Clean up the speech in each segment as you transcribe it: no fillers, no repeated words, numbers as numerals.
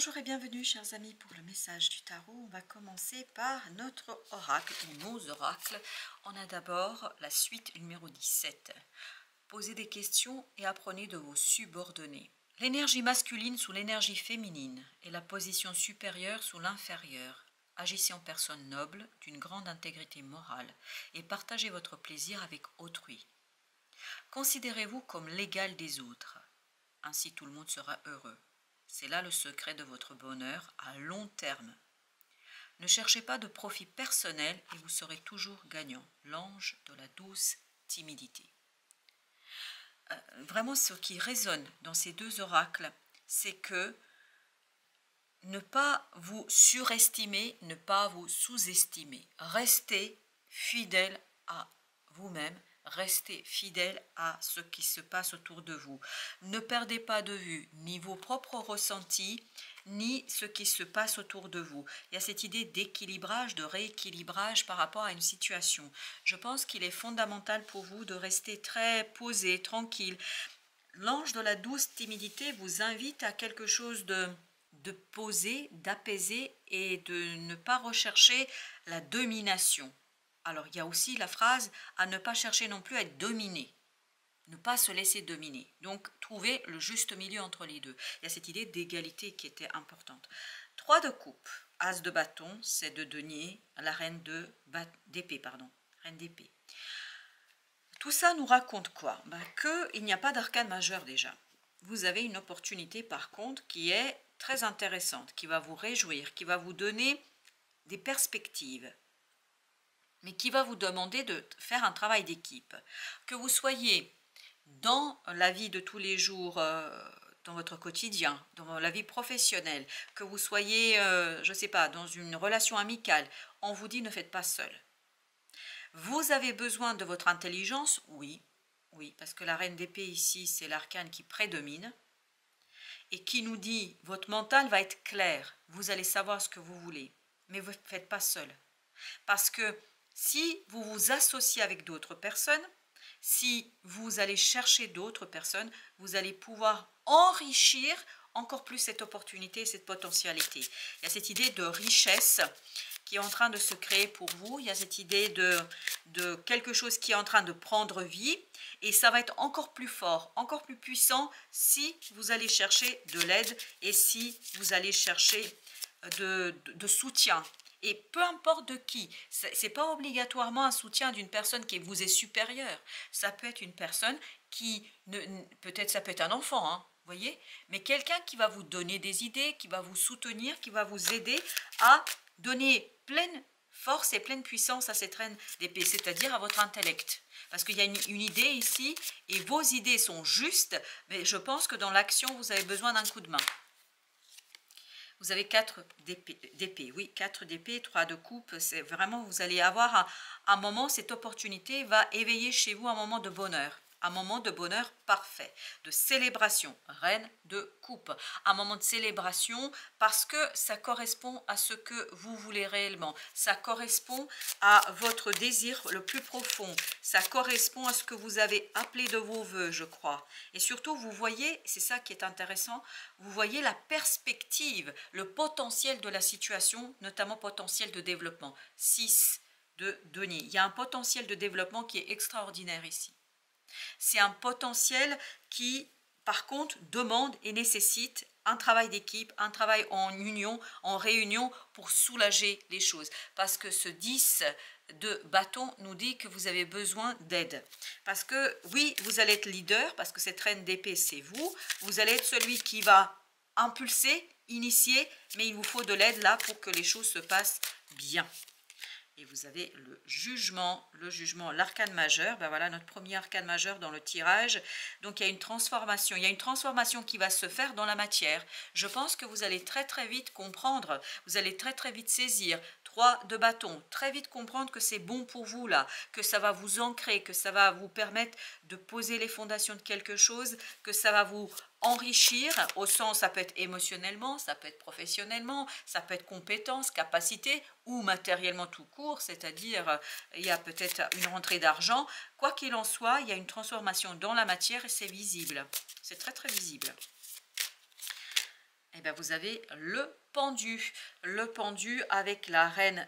Bonjour et bienvenue chers amis pour le message du tarot. On va commencer par notre oracle ou nos oracles. On a d'abord la suite numéro 17. Posez des questions et apprenez de vos subordonnés. L'énergie masculine sous l'énergie féminine et la position supérieure sous l'inférieure. Agissez en personne noble, d'une grande intégrité morale et partagez votre plaisir avec autrui. Considérez-vous comme l'égal des autres. Ainsi tout le monde sera heureux. C'est là le secret de votre bonheur à long terme. Ne cherchez pas de profit personnel et vous serez toujours gagnant. L'ange de la douce timidité. Vraiment, ce qui résonne dans ces deux oracles, c'est que ne pas vous surestimer, ne pas vous sous-estimer. Restez fidèle à vous-même. Restez fidèle à ce qui se passe autour de vous. Ne perdez pas de vue ni vos propres ressentis, ni ce qui se passe autour de vous. Il y a cette idée d'équilibrage, de rééquilibrage par rapport à une situation. Je pense qu'il est fondamental pour vous de rester très posé, tranquille. L'ange de la douce timidité vous invite à quelque chose de posé, d'apaisé et de ne pas rechercher la domination. Alors, il y a aussi la phrase à ne pas chercher non plus à être dominé, ne pas se laisser dominer. Donc, trouver le juste milieu entre les deux. Il y a cette idée d'égalité qui était importante. 3 de coupe, as de bâton, c'est de denier, la reine d'épée, reine d'épée. Tout ça nous raconte quoi? Qu'il n'y a pas d'arcane majeur déjà. Vous avez une opportunité par contre qui est très intéressante, qui va vous réjouir, qui va vous donner des perspectives, mais qui va vous demander de faire un travail d'équipe. Que vous soyez dans la vie de tous les jours, dans votre quotidien, dans la vie professionnelle, que vous soyez, je ne sais pas, dans une relation amicale, on vous dit ne faites pas seul. Vous avez besoin de votre intelligence, oui, parce que la reine d'épée ici, c'est l'arcane qui prédomine et qui nous dit votre mental va être clair, vous allez savoir ce que vous voulez, mais vous ne faites pas seul. Parce que si vous vous associez avec d'autres personnes, si vous allez chercher d'autres personnes, vous allez pouvoir enrichir encore plus cette opportunité, cette potentialité. Il y a cette idée de richesse qui est en train de se créer pour vous. Il y a cette idée de quelque chose qui est en train de prendre vie. Et ça va être encore plus fort, encore plus puissant si vous allez chercher de l'aide et si vous allez chercher de soutien. Et peu importe de qui, ce n'est pas obligatoirement un soutien d'une personne qui vous est supérieure. Ça peut être une personne qui, peut-être ça peut être un enfant, hein, voyez, mais quelqu'un qui va vous donner des idées, qui va vous soutenir, qui va vous aider à donner pleine force et pleine puissance à cette reine d'épée, c'est-à-dire à votre intellect. Parce qu'il y a une idée ici, et vos idées sont justes, mais je pense que dans l'action, vous avez besoin d'un coup de main. Vous avez 4 d'épée, oui, 4 d'épée, 3 de coupe, c'est vraiment, vous allez avoir un moment, cette opportunité va éveiller chez vous un moment de bonheur. Un moment de bonheur parfait, de célébration, reine de coupe. Un moment de célébration parce que ça correspond à ce que vous voulez réellement. Ça correspond à votre désir le plus profond. Ça correspond à ce que vous avez appelé de vos voeux, je crois. Et surtout, vous voyez, c'est ça qui est intéressant, vous voyez la perspective, le potentiel de la situation, notamment potentiel de développement. 6 de denier. Il y a un potentiel de développement qui est extraordinaire ici. C'est un potentiel qui, par contre, demande et nécessite un travail d'équipe, un travail en union, en réunion pour soulager les choses. Parce que ce 10 de bâton nous dit que vous avez besoin d'aide. Parce que, oui, vous allez être leader, parce que cette reine d'épée, c'est vous. Vous allez être celui qui va impulser, initier, mais il vous faut de l'aide là pour que les choses se passent bien. Et vous avez le jugement, l'arcane majeur. Ben voilà notre premier arcane majeur dans le tirage. Donc il y a une transformation. Il y a une transformation qui va se faire dans la matière. Je pense que vous allez très très vite comprendre. Vous allez très très vite saisir. 3 de bâton. Très vite comprendre que c'est bon pour vous là. Que ça va vous ancrer. Que ça va vous permettre de poser les fondations de quelque chose. Que ça va vous enrichir au sens, ça peut être émotionnellement, ça peut être professionnellement, ça peut être compétence, capacité ou matériellement tout court, c'est-à-dire il y a peut-être une rentrée d'argent. Quoi qu'il en soit, il y a une transformation dans la matière et c'est visible. C'est très très visible. eh bien, vous avez le pendu. Le pendu avec la reine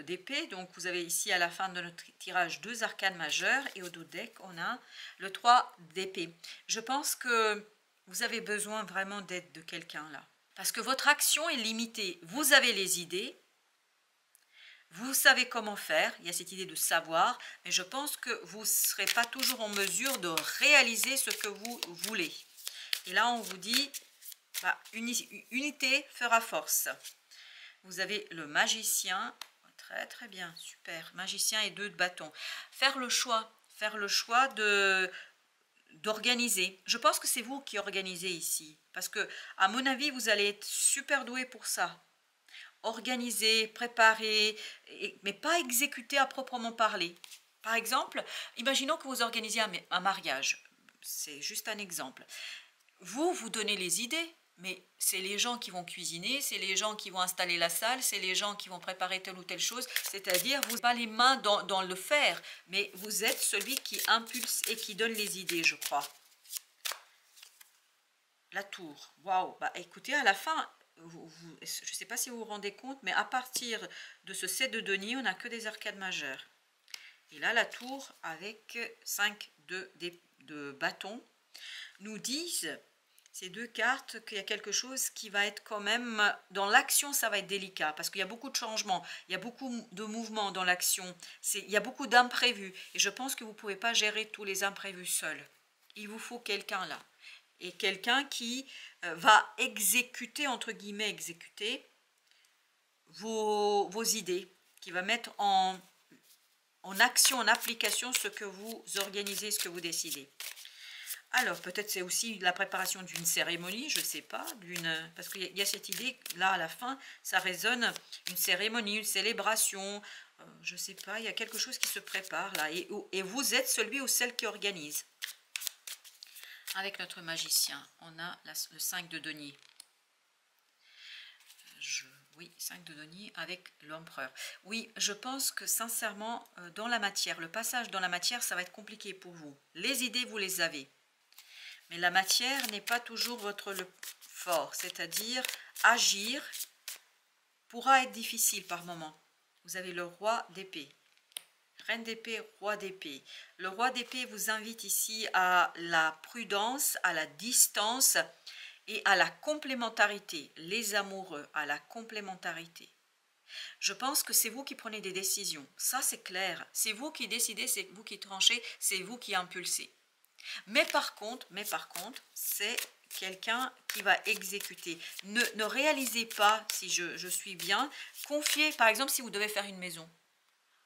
d'épée. Donc, vous avez ici à la fin de notre tirage 2 arcanes majeures. Et au dos deck, on a le 3 d'épée. Je pense que vous avez besoin vraiment d'aide de quelqu'un là. Parce que votre action est limitée. Vous avez les idées. Vous savez comment faire. Il y a cette idée de savoir. Mais je pense que vous ne serez pas toujours en mesure de réaliser ce que vous voulez. Et là, on vous dit... Bah, unité fera force. Vous avez le magicien, très très bien, super, magicien et 2 de bâton. Faire le choix d'organiser. Je pense que c'est vous qui organisez ici, parce que à mon avis, vous allez être super doué pour ça. Organiser, préparer, mais pas exécuter à proprement parler. Par exemple, imaginons que vous organisez un mariage. C'est juste un exemple. Vous donnez les idées, mais c'est les gens qui vont cuisiner, c'est les gens qui vont installer la salle, c'est les gens qui vont préparer telle ou telle chose. C'est-à-dire, vous n'avez pas les mains dans le faire, mais vous êtes celui qui impulse et qui donne les idées, je crois. La tour, waouh. Bah, écoutez, à la fin, je ne sais pas si vous vous rendez compte, mais à partir de ce 7 de denier, on n'a que des arcades majeures. Et là, la tour, avec 5 de bâton, nous disent... Ces 2 cartes, qu'il y a quelque chose qui va être quand même... Dans l'action, ça va être délicat, parce qu'il y a beaucoup de changements, il y a beaucoup de mouvements dans l'action, il y a beaucoup d'imprévus, et je pense que vous ne pouvez pas gérer tous les imprévus seul. Il vous faut quelqu'un là, et quelqu'un qui va exécuter, entre guillemets, exécuter vos idées, qui va mettre en action, en application ce que vous organisez, ce que vous décidez. Alors, peut-être c'est aussi la préparation d'une cérémonie, je ne sais pas, parce qu'il y a cette idée, là, à la fin, ça résonne, une cérémonie, une célébration, je ne sais pas, il y a quelque chose qui se prépare, là, et vous êtes celui ou celle qui organise. Avec notre magicien, on a le 5 de denier. Oui, 5 de denier avec l'empereur. Oui, je pense que sincèrement, dans la matière, le passage dans la matière, ça va être compliqué pour vous. Les idées, vous les avez. Mais la matière n'est pas toujours votre fort, c'est-à-dire agir pourra être difficile par moment. Vous avez le roi d'épée, reine d'épée, roi d'épée. Le roi d'épée vous invite ici à la prudence, à la distance et à la complémentarité. Les amoureux, à la complémentarité. Je pense que c'est vous qui prenez des décisions, ça c'est clair. C'est vous qui décidez, c'est vous qui tranchez, c'est vous qui impulsez. Mais par contre, c'est quelqu'un qui va exécuter. Ne réalisez pas, si je suis bien, confiez, par exemple, si vous devez faire une maison.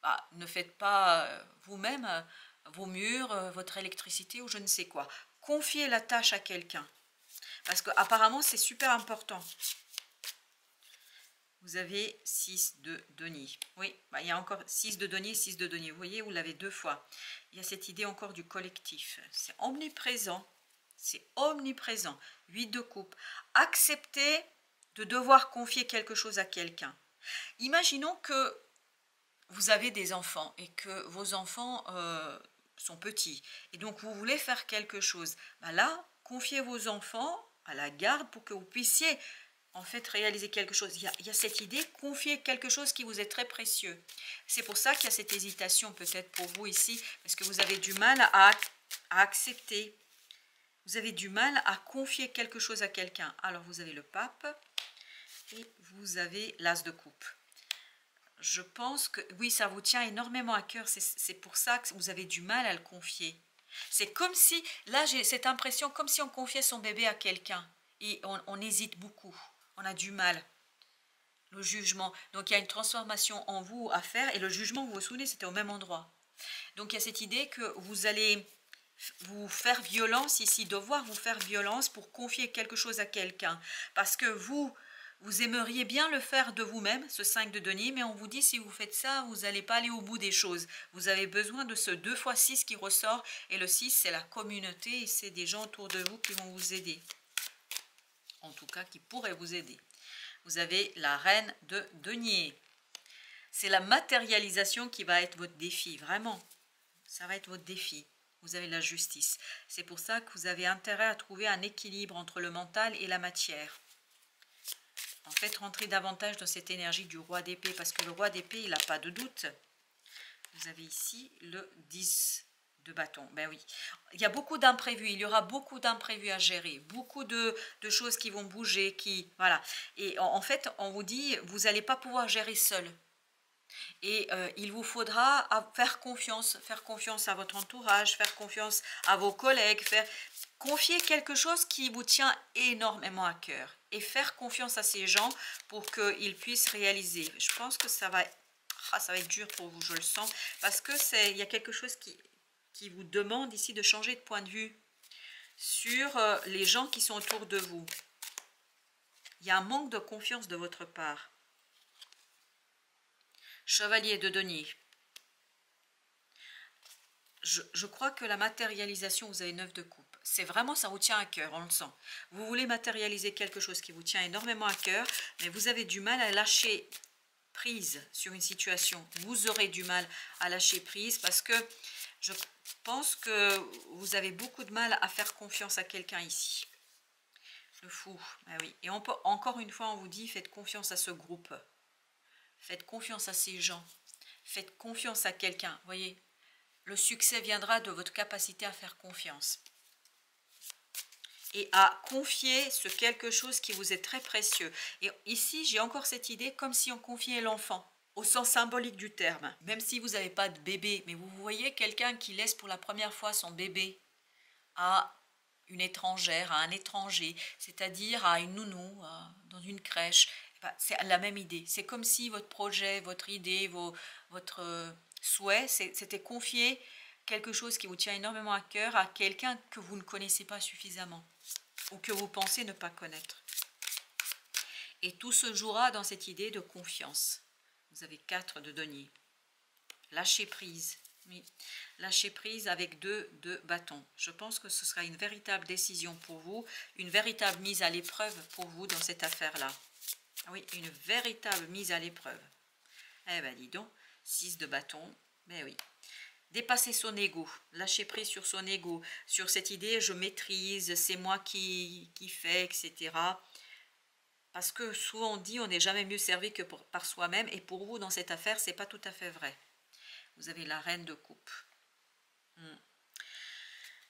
Bah, ne faites pas vous-même vos murs, votre électricité ou je ne sais quoi. Confiez la tâche à quelqu'un. Parce qu'apparemment, c'est super important. Vous avez 6 de denier. Oui, bah, il y a encore 6 de denier, 6 de denier. Vous voyez, vous l'avez 2 fois. Il y a cette idée encore du collectif. C'est omniprésent. C'est omniprésent. 8 de coupe. Acceptez de devoir confier quelque chose à quelqu'un. Imaginons que vous avez des enfants et que vos enfants sont petits. Et donc, vous voulez faire quelque chose. Bah là, confiez vos enfants à la garde pour que vous puissiez... en fait, réaliser quelque chose. Il y a cette idée, confier quelque chose qui vous est très précieux. C'est pour ça qu'il y a cette hésitation peut-être pour vous ici, parce que vous avez du mal à accepter. Vous avez du mal à confier quelque chose à quelqu'un. Alors, vous avez le pape et vous avez l'as de coupe. Je pense que, oui, ça vous tient énormément à cœur. C'est pour ça que vous avez du mal à le confier. C'est comme si, là, j'ai cette impression, comme si on confiait son bébé à quelqu'un. Et on hésite beaucoup. On a du mal. Le jugement. Donc, il y a une transformation en vous à faire. Et le jugement, vous vous souvenez, c'était au même endroit. Donc, il y a cette idée que vous allez vous faire violence ici, devoir vous faire violence pour confier quelque chose à quelqu'un. Parce que vous aimeriez bien le faire de vous-même, ce 5 de denier, mais on vous dit, si vous faites ça, vous n'allez pas aller au bout des choses. Vous avez besoin de ce 2 x 6 qui ressort. Et le 6, c'est la communauté et c'est des gens autour de vous qui vont vous aider. En tout cas, qui pourraient vous aider. Vous avez la reine de denier. C'est la matérialisation qui va être votre défi, vraiment. Ça va être votre défi. Vous avez la justice. C'est pour ça que vous avez intérêt à trouver un équilibre entre le mental et la matière. En fait, rentrez davantage dans cette énergie du roi d'épée, parce que le roi d'épée, il n'a pas de doute. Vous avez ici le 10 de bâton. Ben oui, il y a beaucoup d'imprévus, il y aura beaucoup d'imprévus à gérer, beaucoup de choses qui vont bouger, voilà. Et en fait, on vous dit, vous n'allez pas pouvoir gérer seul. Et il vous faudra faire confiance à votre entourage, faire confiance à vos collègues, confier quelque chose qui vous tient énormément à cœur et faire confiance à ces gens pour qu'ils puissent réaliser. Je pense que ça va être dur pour vous, je le sens, parce que il y a quelque chose qui vous demande ici de changer de point de vue sur les gens qui sont autour de vous. Il y a un manque de confiance de votre part. Chevalier de denier. Je crois que la matérialisation, vous avez 9 de coupe. C'est vraiment, ça vous tient à cœur, on le sent. Vous voulez matérialiser quelque chose qui vous tient énormément à cœur, mais vous avez du mal à lâcher prise sur une situation. Vous aurez du mal à lâcher prise parce que je pense que vous avez beaucoup de mal à faire confiance à quelqu'un ici. Le fou, ah oui. Et encore une fois, on vous dit, faites confiance à ce groupe. Faites confiance à ces gens. Faites confiance à quelqu'un. Voyez, le succès viendra de votre capacité à faire confiance. Et à confier ce quelque chose qui vous est très précieux. Et ici, j'ai encore cette idée comme si on confiait l'enfant, au sens symbolique du terme. Même si vous n'avez pas de bébé, mais vous voyez quelqu'un qui laisse pour la première fois son bébé à une étrangère, à un étranger, c'est-à-dire à une nounou, dans une crèche. C'est la même idée. C'est comme si votre projet, votre idée, votre souhait, c'était confier quelque chose qui vous tient énormément à cœur à quelqu'un que vous ne connaissez pas suffisamment ou que vous pensez ne pas connaître. Et tout se jouera dans cette idée de confiance. Vous avez 4 de denier. Lâcher prise. Oui, lâcher prise avec 2 de bâton. Je pense que ce sera une véritable décision pour vous, une véritable mise à l'épreuve pour vous dans cette affaire-là. Oui, une véritable mise à l'épreuve. Eh ben dis donc, 6 de bâton, mais oui. Dépasser son ego, lâcher prise sur son ego, sur cette idée je maîtrise, c'est moi qui fais, etc. Parce que souvent on dit on n'est jamais mieux servi que par soi-même, et pour vous dans cette affaire, c'est pas tout à fait vrai. Vous avez la reine de coupe.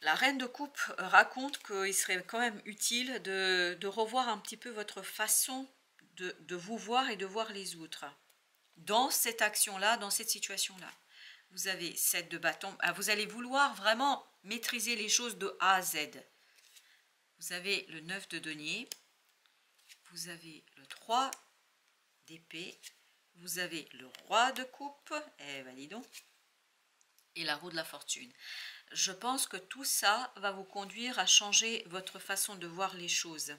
La reine de coupe raconte qu'il serait quand même utile de revoir un petit peu votre façon de vous voir et de voir les autres. Dans cette action-là, dans cette situation-là. Vous avez 7 de bâton. Vous allez vouloir vraiment maîtriser les choses de A à Z. Vous avez le 9 de denier. Vous avez le 3 d'épée. Vous avez le roi de coupe. Eh ben dis donc. Et la roue de la fortune. Je pense que tout ça va vous conduire à changer votre façon de voir les choses.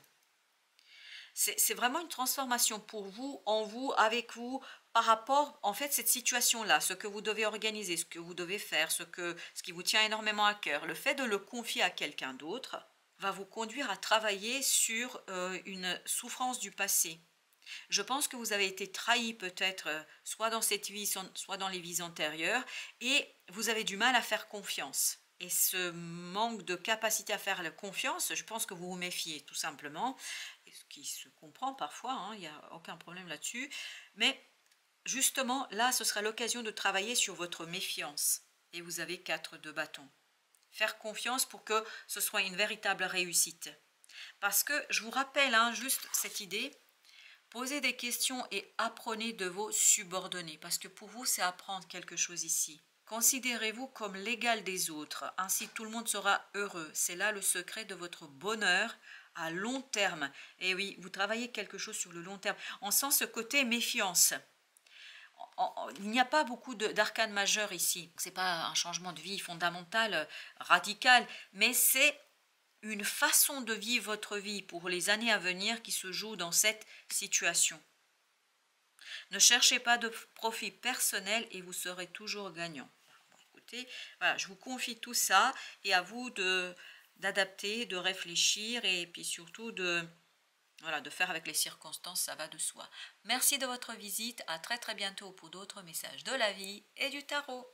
C'est vraiment une transformation pour vous, en vous, avec vous, par rapport, en fait, cette situation-là, ce que vous devez organiser, ce que vous devez faire, ce qui vous tient énormément à cœur. Le fait de le confier à quelqu'un d'autre va vous conduire à travailler sur une souffrance du passé. Je pense que vous avez été trahi peut-être, soit dans cette vie, soit dans les vies antérieures, et vous avez du mal à faire confiance. Et ce manque de capacité à faire la confiance, je pense que vous vous méfiez tout simplement, ce qui se comprend parfois, hein, il n'y a aucun problème là-dessus, mais justement là ce sera l'occasion de travailler sur votre méfiance. Et vous avez 4 de bâton. Faire confiance pour que ce soit une véritable réussite. Parce que je vous rappelle juste cette idée, posez des questions et apprenez de vos subordonnés, parce que pour vous c'est apprendre quelque chose ici. Considérez-vous comme l'égal des autres, ainsi tout le monde sera heureux. C'est là le secret de votre bonheur à long terme. Et oui, vous travaillez quelque chose sur le long terme. On sent ce côté méfiance. Il n'y a pas beaucoup d'arcanes majeures ici. Ce n'est pas un changement de vie fondamental, radical, mais c'est une façon de vivre votre vie pour les années à venir qui se joue dans cette situation. Ne cherchez pas de profit personnel et vous serez toujours gagnant. Bon, écoutez, voilà, je vous confie tout ça et à vous d'adapter, de réfléchir et puis surtout de faire avec les circonstances, ça va de soi. Merci de votre visite, à très bientôt pour d'autres messages de la vie et du tarot.